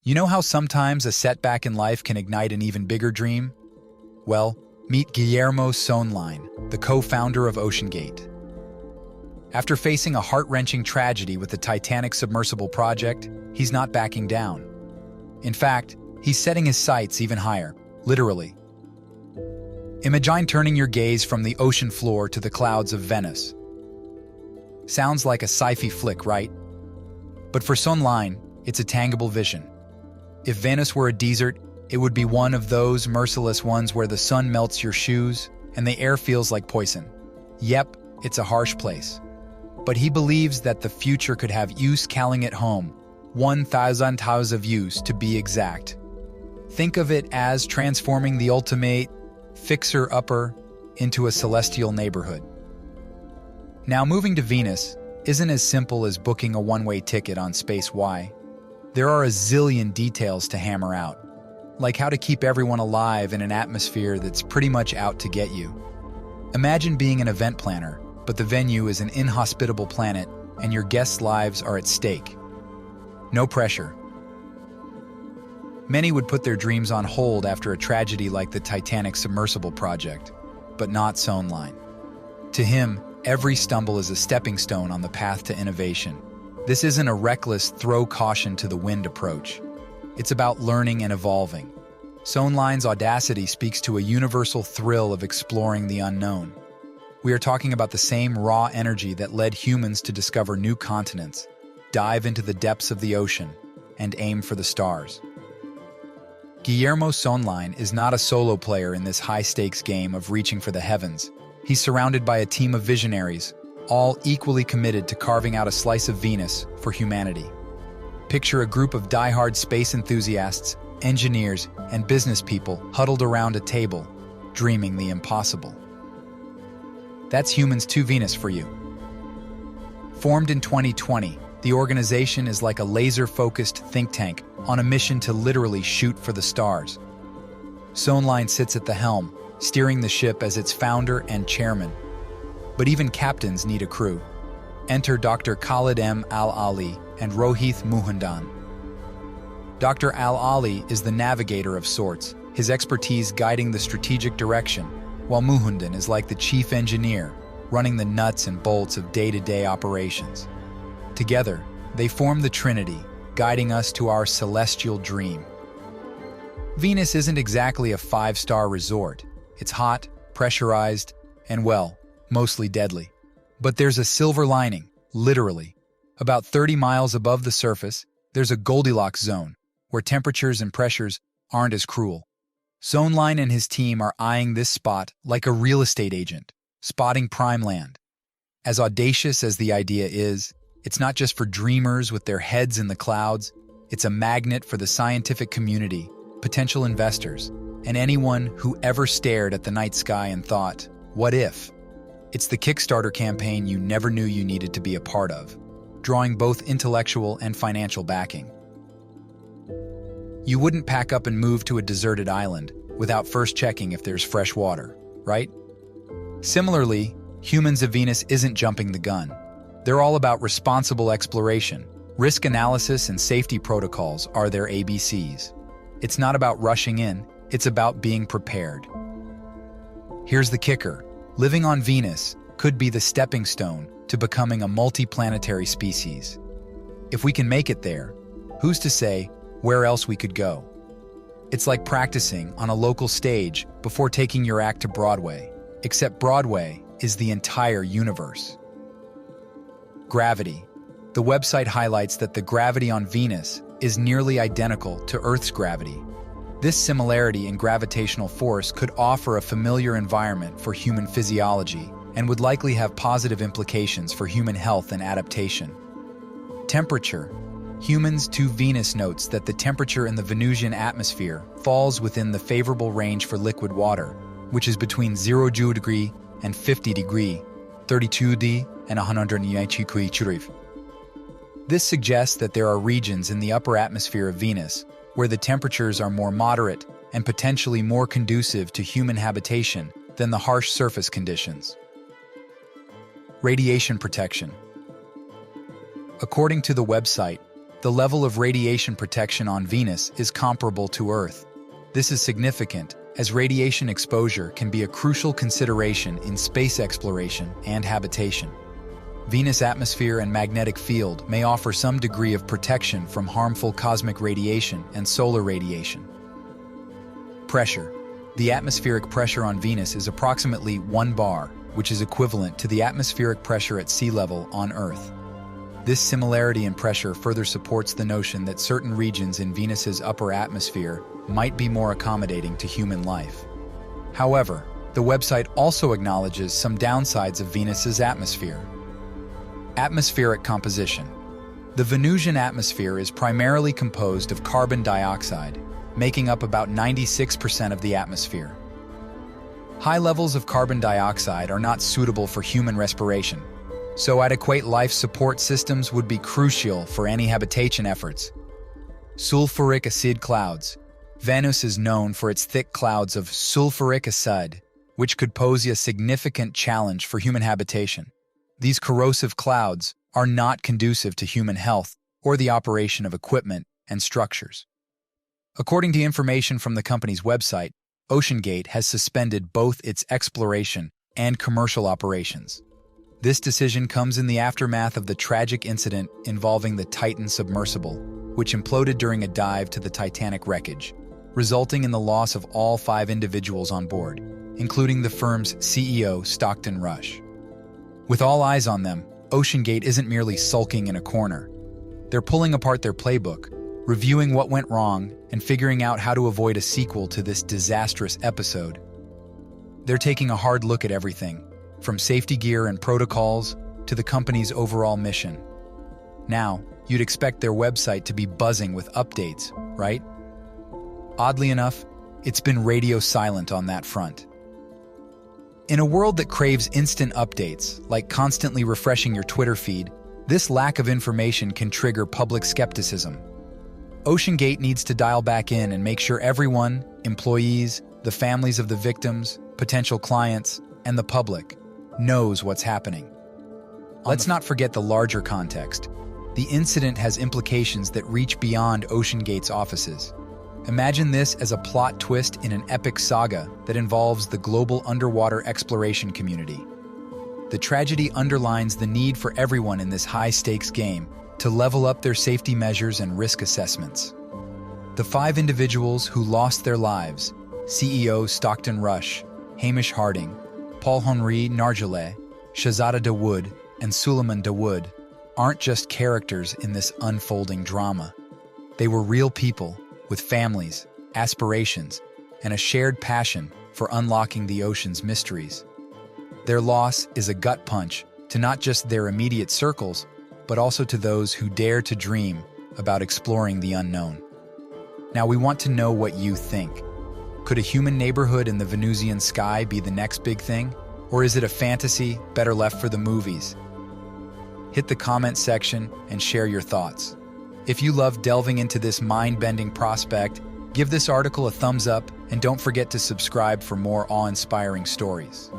You know how sometimes a setback in life can ignite an even bigger dream? Well, meet Guillermo Söhnlein, the co-founder of Oceangate. After facing a heart-wrenching tragedy with the Titanic submersible project, he's not backing down. In fact, he's setting his sights even higher, literally. Imagine turning your gaze from the ocean floor to the clouds of Venice. Sounds like a sci-fi flick, right? But for Söhnlein, it's a tangible vision. If Venice were a desert, it would be one of those merciless ones where the sun melts your shoes and the air feels like poison. Yep, it's a harsh place. But he believes that the future could have use calling it home, 1,000 hours of use to be exact. Think of it as transforming the ultimate fixer-upper into a celestial neighborhood. Now, moving to Venus isn't as simple as booking a one-way ticket on Space Y. There are a zillion details to hammer out, like how to keep everyone alive in an atmosphere that's pretty much out to get you. Imagine being an event planner, but the venue is an inhospitable planet and your guests' lives are at stake. No pressure. Many would put their dreams on hold after a tragedy like the Titanic submersible project, but not Söhnlein. To him, every stumble is a stepping stone on the path to innovation. This isn't a reckless throw caution to the wind approach. It's about learning and evolving. Söhnlein's audacity speaks to a universal thrill of exploring the unknown. We are talking about the same raw energy that led humans to discover new continents, dive into the depths of the ocean, and aim for the stars. Guillermo Söhnlein is not a solo player in this high-stakes game of reaching for the heavens. He's surrounded by a team of visionaries, all equally committed to carving out a slice of Venus for humanity. Picture a group of die-hard space enthusiasts, engineers, and business people huddled around a table, dreaming the impossible. That's Humans to Venus for you. Formed in 2020, the organization is like a laser-focused think tank on a mission to literally shoot for the stars. Söhnlein sits at the helm, steering the ship as its founder and chairman. But even captains need a crew. Enter Dr. Khalid M. Al-Ali and Rohith Muhandan. Dr. Al-Ali is the navigator of sorts, his expertise guiding the strategic direction, while Muhandan is like the chief engineer, running the nuts and bolts of day-to-day operations. Together, they form the Trinity, guiding us to our celestial dream. Venus isn't exactly a five-star resort. It's hot, pressurized, and well, mostly deadly. But there's a silver lining, literally. About 30 miles above the surface, there's a Goldilocks zone, where temperatures and pressures aren't as cruel. Söhnlein and his team are eyeing this spot like a real estate agent, spotting prime land. As audacious as the idea is, it's not just for dreamers with their heads in the clouds, it's a magnet for the scientific community, potential investors, and anyone who ever stared at the night sky and thought, what if? It's the Kickstarter campaign you never knew you needed to be a part of, drawing both intellectual and financial backing. You wouldn't pack up and move to a deserted island without first checking if there's fresh water, right? Similarly, Humans of Venus isn't jumping the gun. They're all about responsible exploration. Risk analysis and safety protocols are their ABCs. It's not about rushing in, it's about being prepared. Here's the kicker. Living on Venus could be the stepping stone to becoming a multi-planetary species. If we can make it there, who's to say where else we could go? It's like practicing on a local stage before taking your act to Broadway, except Broadway is the entire universe. Gravity. The website highlights that the gravity on Venus is nearly identical to Earth's gravity. This similarity in gravitational force could offer a familiar environment for human physiology and would likely have positive implications for human health and adaptation. Temperature. Humans to Venus notes that the temperature in the Venusian atmosphere falls within the favorable range for liquid water, which is between 0 degree and 50 degree, 32 D and 190 degree. This suggests that there are regions in the upper atmosphere of Venus where the temperatures are more moderate and potentially more conducive to human habitation than the harsh surface conditions. Radiation protection. According to the website, the level of radiation protection on Venus is comparable to Earth. This is significant, as radiation exposure can be a crucial consideration in space exploration and habitation. Venus' atmosphere and magnetic field may offer some degree of protection from harmful cosmic radiation and solar radiation. Pressure. The atmospheric pressure on Venus is approximately 1 bar, which is equivalent to the atmospheric pressure at sea level on Earth. This similarity in pressure further supports the notion that certain regions in Venus's upper atmosphere might be more accommodating to human life. However, the website also acknowledges some downsides of Venus's atmosphere. Atmospheric composition. The Venusian atmosphere is primarily composed of carbon dioxide, making up about 96% of the atmosphere. High levels of carbon dioxide are not suitable for human respiration, so adequate life support systems would be crucial for any habitation efforts. Sulfuric acid clouds. Venus is known for its thick clouds of sulfuric acid, which could pose a significant challenge for human habitation. These corrosive clouds are not conducive to human health or the operation of equipment and structures. According to information from the company's website, Oceangate has suspended both its exploration and commercial operations. This decision comes in the aftermath of the tragic incident involving the Titan submersible, which imploded during a dive to the Titanic wreckage, resulting in the loss of all 5 individuals on board, including the firm's CEO, Stockton Rush. With all eyes on them, Oceangate isn't merely sulking in a corner. They're pulling apart their playbook, reviewing what went wrong, and figuring out how to avoid a sequel to this disastrous episode. They're taking a hard look at everything, from safety gear and protocols to the company's overall mission. Now, you'd expect their website to be buzzing with updates, right? Oddly enough, it's been radio silent on that front. In a world that craves instant updates, like constantly refreshing your Twitter feed, this lack of information can trigger public skepticism. Oceangate needs to dial back in and make sure everyone, employees, the families of the victims, potential clients, and the public, knows what's happening. Let's not forget the larger context. The incident has implications that reach beyond Oceangate's offices. Imagine this as a plot twist in an epic saga that involves the global underwater exploration community. The tragedy underlines the need for everyone in this high-stakes game to level up their safety measures and risk assessments. The 5 individuals who lost their lives, CEO Stockton Rush, Hamish Harding, Paul-Henri Nargeolet, Shahzada Dawood, and Suleiman Dawood, aren't just characters in this unfolding drama. They were real people with families, aspirations, and a shared passion for unlocking the ocean's mysteries. Their loss is a gut punch to not just their immediate circles, but also to those who dare to dream about exploring the unknown. Now, we want to know what you think. Could a human neighborhood in the Venusian sky be the next big thing? Or is it a fantasy better left for the movies? Hit the comment section and share your thoughts. If you love delving into this mind-bending prospect, give this article a thumbs up and don't forget to subscribe for more awe-inspiring stories.